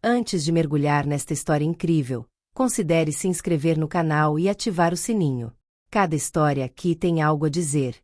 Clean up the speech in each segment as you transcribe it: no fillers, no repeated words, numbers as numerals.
Antes de mergulhar nesta história incrível, considere se inscrever no canal e ativar o sininho. Cada história aqui tem algo a dizer.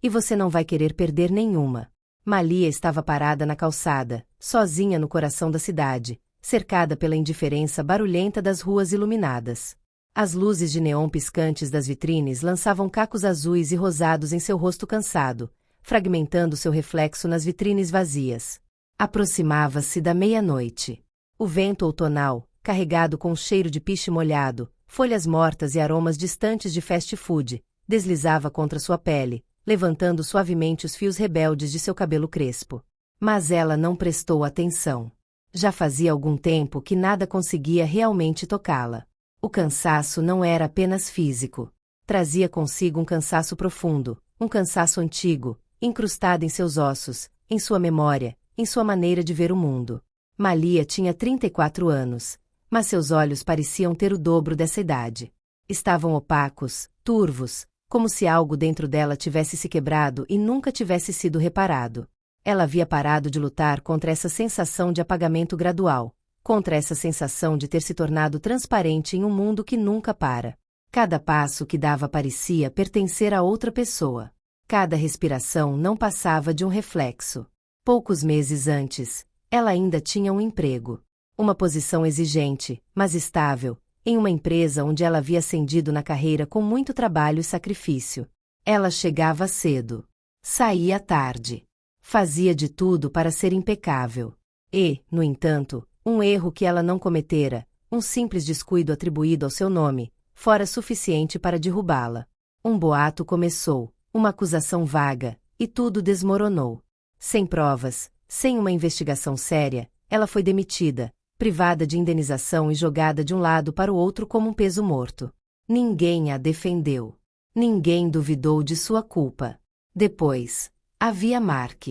E você não vai querer perder nenhuma. Malia estava parada na calçada, sozinha no coração da cidade, cercada pela indiferença barulhenta das ruas iluminadas. As luzes de neon piscantes das vitrines lançavam cacos azuis e rosados em seu rosto cansado, fragmentando seu reflexo nas vitrines vazias. Aproximava-se da meia-noite. O vento outonal, carregado com o cheiro de piche molhado, folhas mortas e aromas distantes de fast food, deslizava contra sua pele, levantando suavemente os fios rebeldes de seu cabelo crespo. Mas ela não prestou atenção. Já fazia algum tempo que nada conseguia realmente tocá-la. O cansaço não era apenas físico. Trazia consigo um cansaço profundo, um cansaço antigo, incrustado em seus ossos, em sua memória, em sua maneira de ver o mundo. Malia tinha 34 anos, mas seus olhos pareciam ter o dobro dessa idade. Estavam opacos, turvos, como se algo dentro dela tivesse se quebrado e nunca tivesse sido reparado. Ela havia parado de lutar contra essa sensação de apagamento gradual, contra essa sensação de ter se tornado transparente em um mundo que nunca para. Cada passo que dava parecia pertencer a outra pessoa. Cada respiração não passava de um reflexo. Poucos meses antes, ela ainda tinha um emprego. Uma posição exigente, mas estável, em uma empresa onde ela havia ascendido na carreira com muito trabalho e sacrifício. Ela chegava cedo. Saía tarde. Fazia de tudo para ser impecável. E, no entanto, um erro que ela não cometera, um simples descuido atribuído ao seu nome, fora suficiente para derrubá-la. Um boato começou, uma acusação vaga, e tudo desmoronou. Sem provas, sem uma investigação séria, ela foi demitida, privada de indenização e jogada de um lado para o outro como um peso morto. Ninguém a defendeu. Ninguém duvidou de sua culpa. Depois, havia Mark.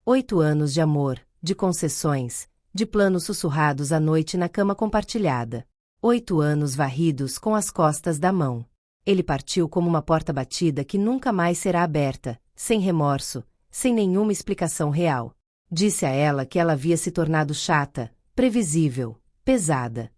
8 anos de amor, de concessões, de planos sussurrados à noite na cama compartilhada. 8 anos varridos com as costas da mão. Ele partiu como uma porta batida que nunca mais será aberta, sem remorso, sem nenhuma explicação real. Disse a ela que ela havia se tornado chata, previsível, pesada.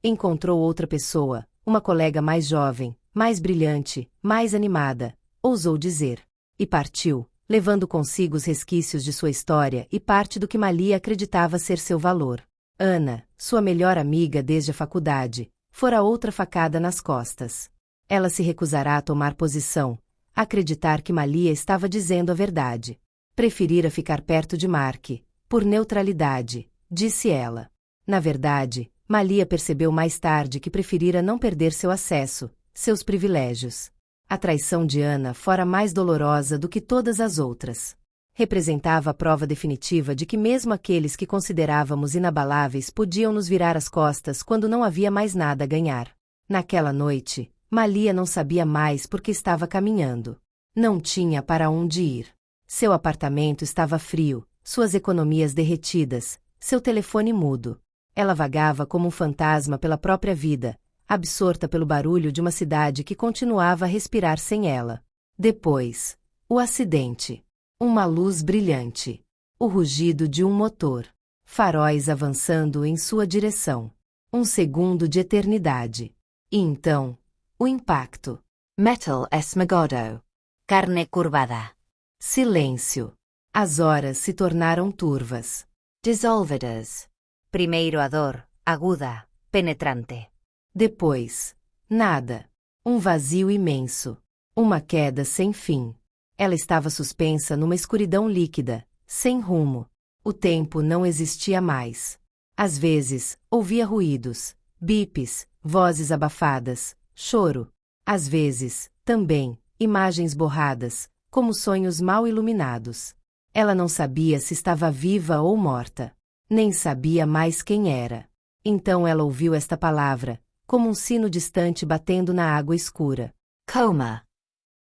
Encontrou outra pessoa, uma colega mais jovem, mais brilhante, mais animada, ousou dizer. E partiu, levando consigo os resquícios de sua história e parte do que Malia acreditava ser seu valor. Ana, sua melhor amiga desde a faculdade, fora outra facada nas costas. Ela se recusará a tomar posição, a acreditar que Malia estava dizendo a verdade. Preferira ficar perto de Mark, por neutralidade, disse ela. Na verdade, Malia percebeu mais tarde que preferira não perder seu acesso, seus privilégios. A traição de Ana fora mais dolorosa do que todas as outras. Representava a prova definitiva de que mesmo aqueles que considerávamos inabaláveis podiam nos virar as costas quando não havia mais nada a ganhar. Naquela noite, Malia não sabia mais por que estava caminhando. Não tinha para onde ir. Seu apartamento estava frio, suas economias derretidas, seu telefone mudo. Ela vagava como um fantasma pela própria vida, absorta pelo barulho de uma cidade que continuava a respirar sem ela. Depois, o acidente. Uma luz brilhante. O rugido de um motor. Faróis avançando em sua direção. Um segundo de eternidade. E então, o impacto. Metal esmagado. Carne curvada. Silêncio. As horas se tornaram turvas. Dissolvidas. Primeiro a dor, aguda, penetrante. Depois, nada. Um vazio imenso. Uma queda sem fim. Ela estava suspensa numa escuridão líquida, sem rumo. O tempo não existia mais. Às vezes, ouvia ruídos, bipes, vozes abafadas, choro. Às vezes, também, imagens borradas, como sonhos mal iluminados. Ela não sabia se estava viva ou morta. Nem sabia mais quem era. Então ela ouviu esta palavra, como um sino distante batendo na água escura. Coma.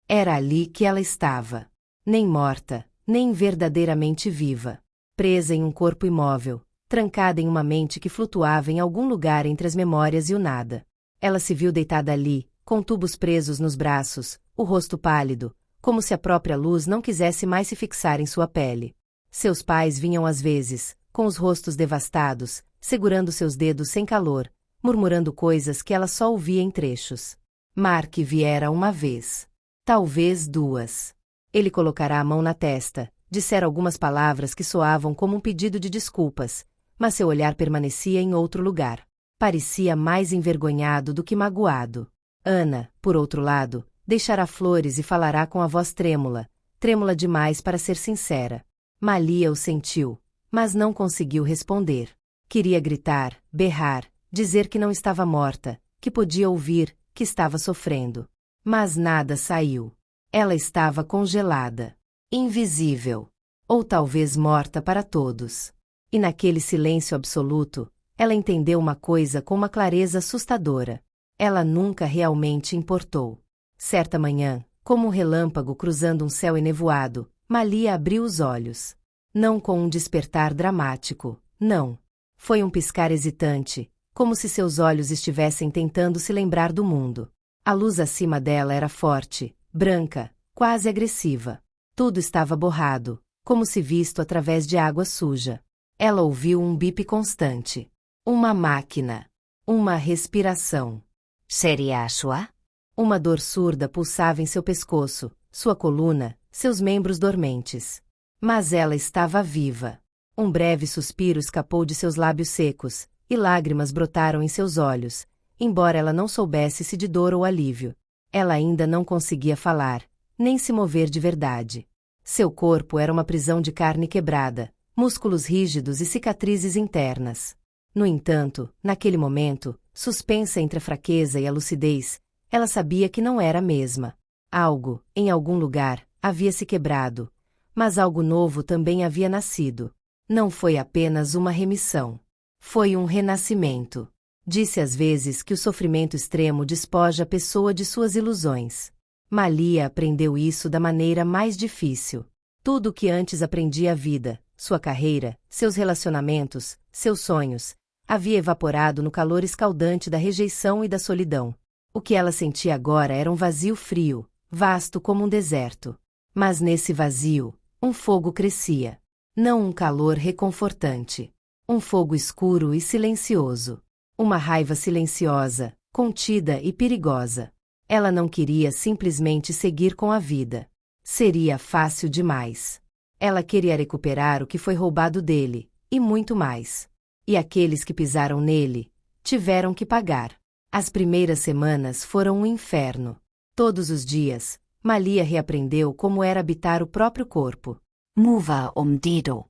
Era ali que ela estava. Nem morta, nem verdadeiramente viva. Presa em um corpo imóvel, trancada em uma mente que flutuava em algum lugar entre as memórias e o nada. Ela se viu deitada ali, com tubos presos nos braços, o rosto pálido, como se a própria luz não quisesse mais se fixar em sua pele. Seus pais vinham às vezes, com os rostos devastados, segurando seus dedos sem calor, murmurando coisas que ela só ouvia em trechos. Mark viera uma vez. Talvez duas. Ele colocará a mão na testa, dissera algumas palavras que soavam como um pedido de desculpas, mas seu olhar permanecia em outro lugar. Parecia mais envergonhado do que magoado. Ana, por outro lado, deixará flores e falará com a voz trêmula, trêmula demais para ser sincera. Malia o sentiu, mas não conseguiu responder. Queria gritar, berrar, dizer que não estava morta, que podia ouvir, que estava sofrendo. Mas nada saiu. Ela estava congelada. Invisível. Ou talvez morta para todos. E naquele silêncio absoluto, ela entendeu uma coisa com uma clareza assustadora. Ela nunca realmente importou. Certa manhã, como um relâmpago cruzando um céu enevoado, Malia abriu os olhos. Não com um despertar dramático, não. Foi um piscar hesitante, como se seus olhos estivessem tentando se lembrar do mundo. A luz acima dela era forte, branca, quase agressiva. Tudo estava borrado, como se visto através de água suja. Ela ouviu um bip constante. Uma máquina. Uma respiração. Seria a sua? Uma dor surda pulsava em seu pescoço, sua coluna, seus membros dormentes. Mas ela estava viva. Um breve suspiro escapou de seus lábios secos, e lágrimas brotaram em seus olhos, embora ela não soubesse se de dor ou alívio. Ela ainda não conseguia falar, nem se mover de verdade. Seu corpo era uma prisão de carne quebrada, músculos rígidos e cicatrizes internas. No entanto, naquele momento, suspensa entre a fraqueza e a lucidez, ela sabia que não era a mesma. Algo, em algum lugar, havia se quebrado, mas algo novo também havia nascido. Não foi apenas uma remissão. Foi um renascimento. Disse às vezes que o sofrimento extremo despoja a pessoa de suas ilusões. Malia aprendeu isso da maneira mais difícil. Tudo o que antes aprendia a vida, sua carreira, seus relacionamentos, seus sonhos, havia evaporado no calor escaldante da rejeição e da solidão. O que ela sentia agora era um vazio frio, vasto como um deserto. Mas nesse vazio, um fogo crescia. Não um calor reconfortante. Um fogo escuro e silencioso. Uma raiva silenciosa, contida e perigosa. Ela não queria simplesmente seguir com a vida. Seria fácil demais. Ela queria recuperar o que foi roubado dele, e muito mais. E aqueles que pisaram nele, tiveram que pagar. As primeiras semanas foram um inferno. Todos os dias, Malia reaprendeu como era habitar o próprio corpo. Mover dedo.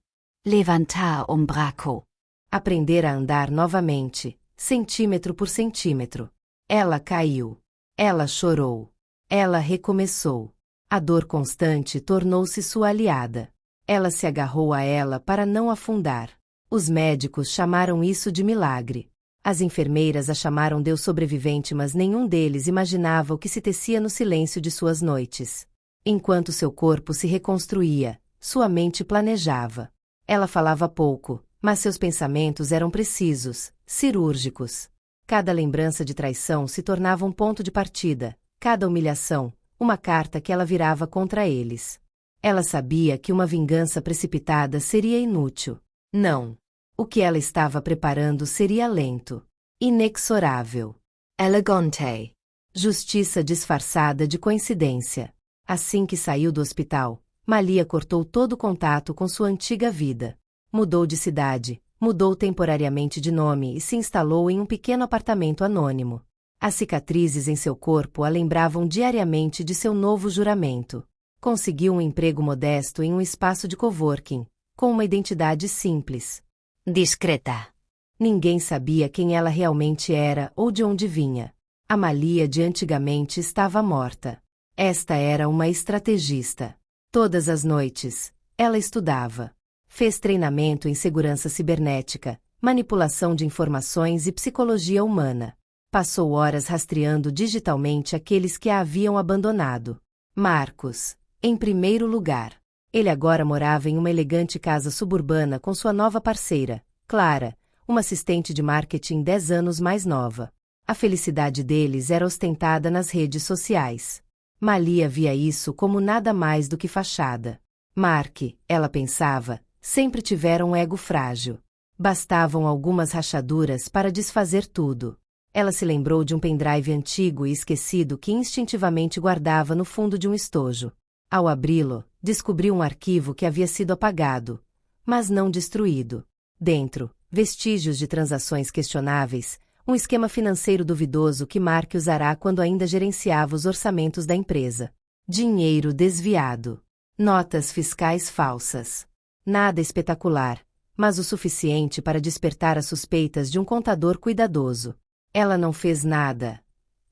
Levantar braço. Aprender a andar novamente, centímetro por centímetro. Ela caiu. Ela chorou. Ela recomeçou. A dor constante tornou-se sua aliada. Ela se agarrou a ela para não afundar. Os médicos chamaram isso de milagre. As enfermeiras a chamaram Deus sobrevivente, mas nenhum deles imaginava o que se tecia no silêncio de suas noites. Enquanto seu corpo se reconstruía, sua mente planejava. Ela falava pouco, mas seus pensamentos eram precisos, cirúrgicos. Cada lembrança de traição se tornava um ponto de partida, cada humilhação, uma carta que ela virava contra eles. Ela sabia que uma vingança precipitada seria inútil. Não. O que ela estava preparando seria lento, inexorável. Elegante. Justiça disfarçada de coincidência. Assim que saiu do hospital, Malia cortou todo o contato com sua antiga vida. Mudou de cidade, mudou temporariamente de nome e se instalou em um pequeno apartamento anônimo. As cicatrizes em seu corpo a lembravam diariamente de seu novo juramento. Conseguiu um emprego modesto em um espaço de coworking, com uma identidade simples. Discreta. Ninguém sabia quem ela realmente era ou de onde vinha. A Malia de antigamente estava morta. Esta era uma estrategista. Todas as noites, ela estudava. Fez treinamento em segurança cibernética, manipulação de informações e psicologia humana. Passou horas rastreando digitalmente aqueles que a haviam abandonado. Marcos, em primeiro lugar. Ele agora morava em uma elegante casa suburbana com sua nova parceira, Clara, uma assistente de marketing 10 anos mais nova. A felicidade deles era ostentada nas redes sociais. Malia via isso como nada mais do que fachada. Mark, ela pensava, sempre tivera um ego frágil. Bastavam algumas rachaduras para desfazer tudo. Ela se lembrou de um pendrive antigo e esquecido que instintivamente guardava no fundo de um estojo. Ao abri-lo, descobriu um arquivo que havia sido apagado, mas não destruído. Dentro, vestígios de transações questionáveis, um esquema financeiro duvidoso que Mark usará quando ainda gerenciava os orçamentos da empresa. Dinheiro desviado. Notas fiscais falsas. Nada espetacular, mas o suficiente para despertar as suspeitas de um contador cuidadoso. Ela não fez nada.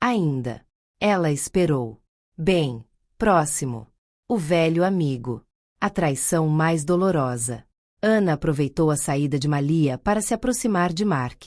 Ainda. Ela esperou. Bem, próximo. O velho amigo. A traição mais dolorosa. Ana aproveitou a saída de Malia para se aproximar de Mark.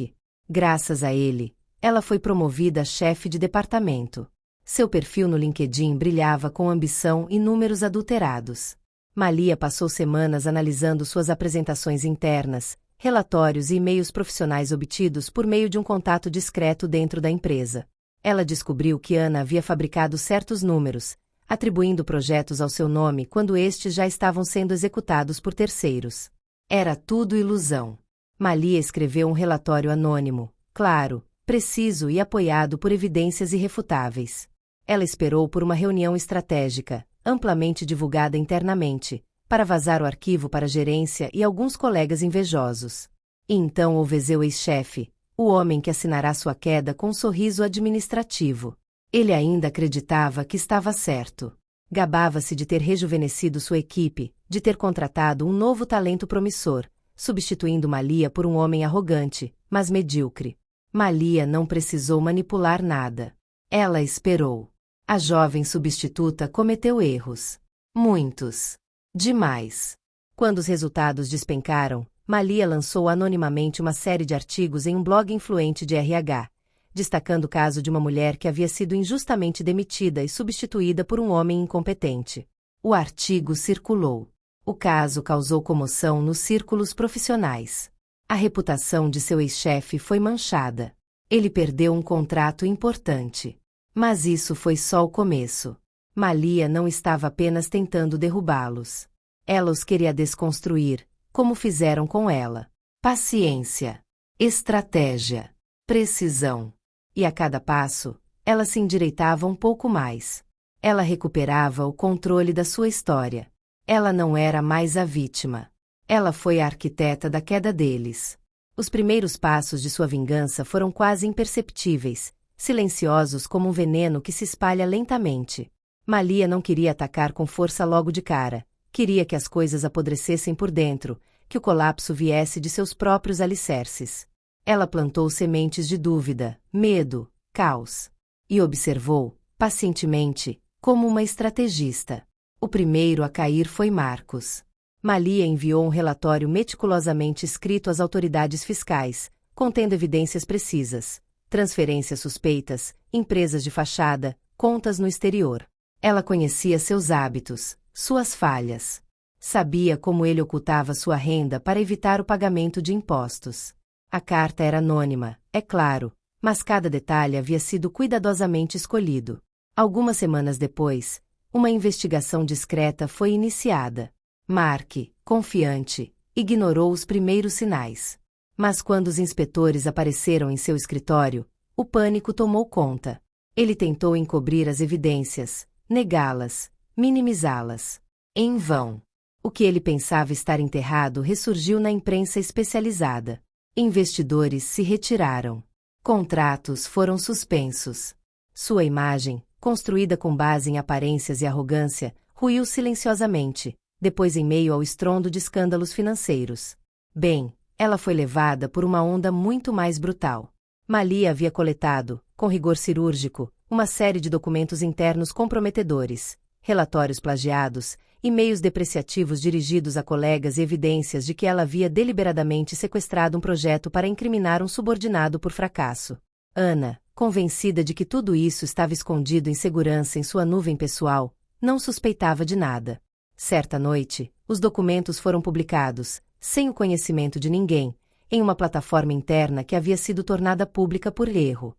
Graças a ele, ela foi promovida a chefe de departamento. Seu perfil no LinkedIn brilhava com ambição e números adulterados. Malia passou semanas analisando suas apresentações internas, relatórios e e-mails profissionais obtidos por meio de um contato discreto dentro da empresa. Ela descobriu que Ana havia fabricado certos números, atribuindo projetos ao seu nome quando estes já estavam sendo executados por terceiros. Era tudo ilusão. Malia escreveu um relatório anônimo, claro, preciso e apoiado por evidências irrefutáveis. Ela esperou por uma reunião estratégica, amplamente divulgada internamente, para vazar o arquivo para a gerência e alguns colegas invejosos. E então houve seu ex-chefe, o homem que assinará sua queda com um sorriso administrativo. Ele ainda acreditava que estava certo. Gabava-se de ter rejuvenescido sua equipe, de ter contratado um novo talento promissor, substituindo Malia por um homem arrogante, mas medíocre. Malia não precisou manipular nada. Ela esperou. A jovem substituta cometeu erros. Muitos. Demais. Quando os resultados despencaram, Malia lançou anonimamente uma série de artigos em um blog influente de RH, destacando o caso de uma mulher que havia sido injustamente demitida e substituída por um homem incompetente. O artigo circulou. O caso causou comoção nos círculos profissionais. A reputação de seu ex-chefe foi manchada. Ele perdeu um contrato importante. Mas isso foi só o começo. Malia não estava apenas tentando derrubá-los. Ela os queria desconstruir, como fizeram com ela. Paciência, estratégia, precisão. E a cada passo, ela se endireitava um pouco mais. Ela recuperava o controle da sua história. Ela não era mais a vítima. Ela foi a arquiteta da queda deles. Os primeiros passos de sua vingança foram quase imperceptíveis, silenciosos como um veneno que se espalha lentamente. Malia não queria atacar com força logo de cara. Queria que as coisas apodrecessem por dentro, que o colapso viesse de seus próprios alicerces. Ela plantou sementes de dúvida, medo, caos. E observou, pacientemente, como uma estrategista. O primeiro a cair foi Marcos. Malia enviou um relatório meticulosamente escrito às autoridades fiscais, contendo evidências precisas, transferências suspeitas, empresas de fachada, contas no exterior. Ela conhecia seus hábitos, suas falhas. Sabia como ele ocultava sua renda para evitar o pagamento de impostos. A carta era anônima, é claro, mas cada detalhe havia sido cuidadosamente escolhido. Algumas semanas depois, uma investigação discreta foi iniciada. Mark, confiante, ignorou os primeiros sinais. Mas quando os inspetores apareceram em seu escritório, o pânico tomou conta. Ele tentou encobrir as evidências, negá-las, minimizá-las. Em vão. O que ele pensava estar enterrado ressurgiu na imprensa especializada. Investidores se retiraram. Contratos foram suspensos. Sua imagem, construída com base em aparências e arrogância, ruiu silenciosamente, depois em meio ao estrondo de escândalos financeiros. Bem, ela foi levada por uma onda muito mais brutal. Malia havia coletado, com rigor cirúrgico, uma série de documentos internos comprometedores, relatórios plagiados, e-mails depreciativos dirigidos a colegas e evidências de que ela havia deliberadamente sequestrado um projeto para incriminar um subordinado por fracasso. Ana, convencida de que tudo isso estava escondido em segurança em sua nuvem pessoal, não suspeitava de nada. Certa noite, os documentos foram publicados, sem o conhecimento de ninguém, em uma plataforma interna que havia sido tornada pública por erro.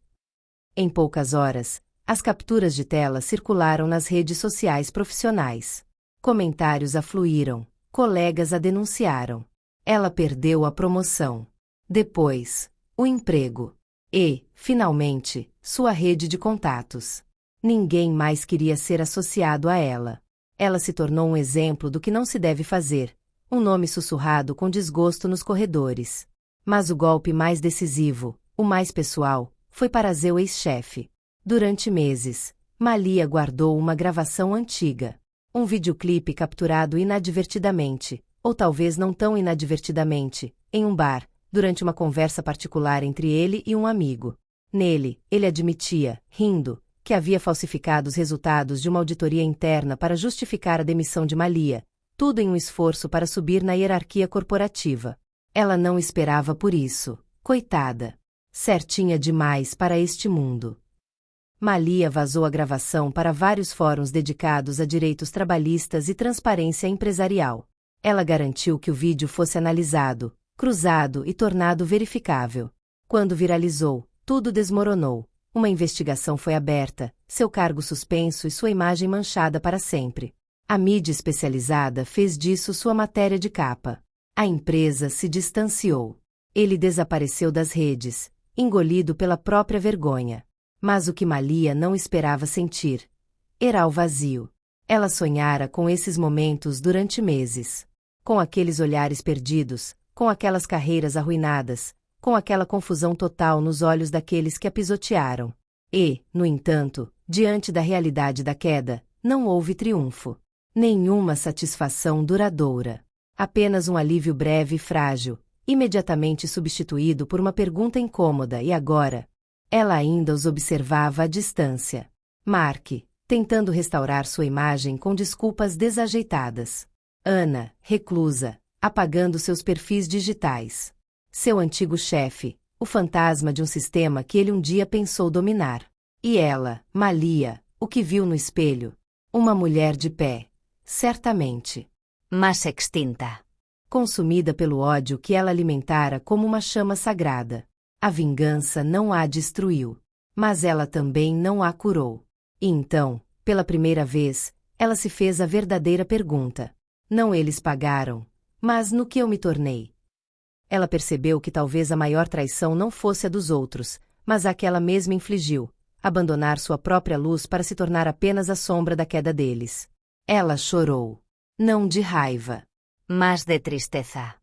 Em poucas horas, as capturas de tela circularam nas redes sociais profissionais. Comentários afluíram, colegas a denunciaram. Ela perdeu a promoção. Depois, o emprego. E, finalmente, sua rede de contatos. Ninguém mais queria ser associado a ela. Ela se tornou um exemplo do que não se deve fazer, um nome sussurrado com desgosto nos corredores. Mas o golpe mais decisivo, o mais pessoal, foi para seu ex-chefe. Durante meses, Malia guardou uma gravação antiga. Um videoclipe capturado inadvertidamente, ou talvez não tão inadvertidamente, em um bar, durante uma conversa particular entre ele e um amigo. Nele, ele admitia, rindo, que havia falsificado os resultados de uma auditoria interna para justificar a demissão de Malia, tudo em um esforço para subir na hierarquia corporativa. Ela não esperava por isso, coitada. Certinha demais para este mundo. Malia vazou a gravação para vários fóruns dedicados a direitos trabalhistas e transparência empresarial. Ela garantiu que o vídeo fosse analisado, cruzado e tornado verificável. Quando viralizou, tudo desmoronou. Uma investigação foi aberta, seu cargo suspenso e sua imagem manchada para sempre. A mídia especializada fez disso sua matéria de capa. A empresa se distanciou. Ele desapareceu das redes, engolido pela própria vergonha. Mas o que Malia não esperava sentir era o vazio. Ela sonhara com esses momentos durante meses. Com aqueles olhares perdidos, com aquelas carreiras arruinadas, com aquela confusão total nos olhos daqueles que a pisotearam. E, no entanto, diante da realidade da queda, não houve triunfo. Nenhuma satisfação duradoura. Apenas um alívio breve e frágil, imediatamente substituído por uma pergunta incômoda e agora? Ela ainda os observava à distância. Mark, tentando restaurar sua imagem com desculpas desajeitadas. Ana, reclusa, apagando seus perfis digitais. Seu antigo chefe, o fantasma de um sistema que ele um dia pensou dominar. E ela, Malia, o que viu no espelho? Uma mulher de pé. Certamente. Mas extinta. Consumida pelo ódio que ela alimentara como uma chama sagrada. A vingança não a destruiu, mas ela também não a curou. E então, pela primeira vez, ela se fez a verdadeira pergunta. Não eles pagaram, mas no que eu me tornei? Ela percebeu que talvez a maior traição não fosse a dos outros, mas a que ela mesma infligiu, abandonar sua própria luz para se tornar apenas a sombra da queda deles. Ela chorou. Não de raiva, mas de tristeza.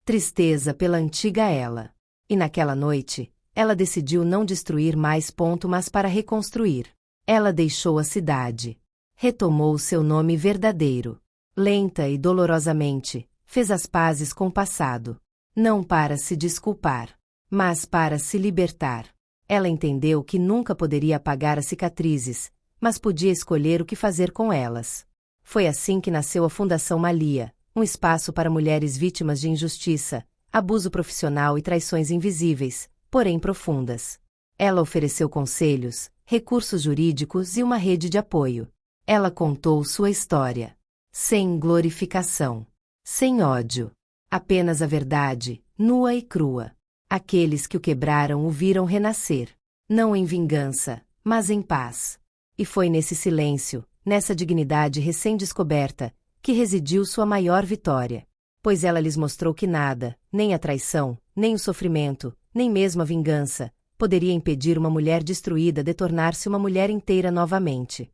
Tristeza pela antiga ela. E naquela noite, ela decidiu não destruir mais mas para reconstruir. Ela deixou a cidade. Retomou seu nome verdadeiro. Lenta e dolorosamente, fez as pazes com o passado. Não para se desculpar, mas para se libertar. Ela entendeu que nunca poderia apagar as cicatrizes, mas podia escolher o que fazer com elas. Foi assim que nasceu a Fundação Malia, um espaço para mulheres vítimas de injustiça, abuso profissional e traições invisíveis, porém profundas. Ela ofereceu conselhos, recursos jurídicos e uma rede de apoio. Ela contou sua história. Sem glorificação. Sem ódio. Apenas a verdade, nua e crua. Aqueles que o quebraram o viram renascer. Não em vingança, mas em paz. E foi nesse silêncio, nessa dignidade recém-descoberta, que residiu sua maior vitória. Pois ela lhes mostrou que nada, nem a traição, nem o sofrimento, nem mesmo a vingança, poderia impedir uma mulher destruída de tornar-se uma mulher inteira novamente.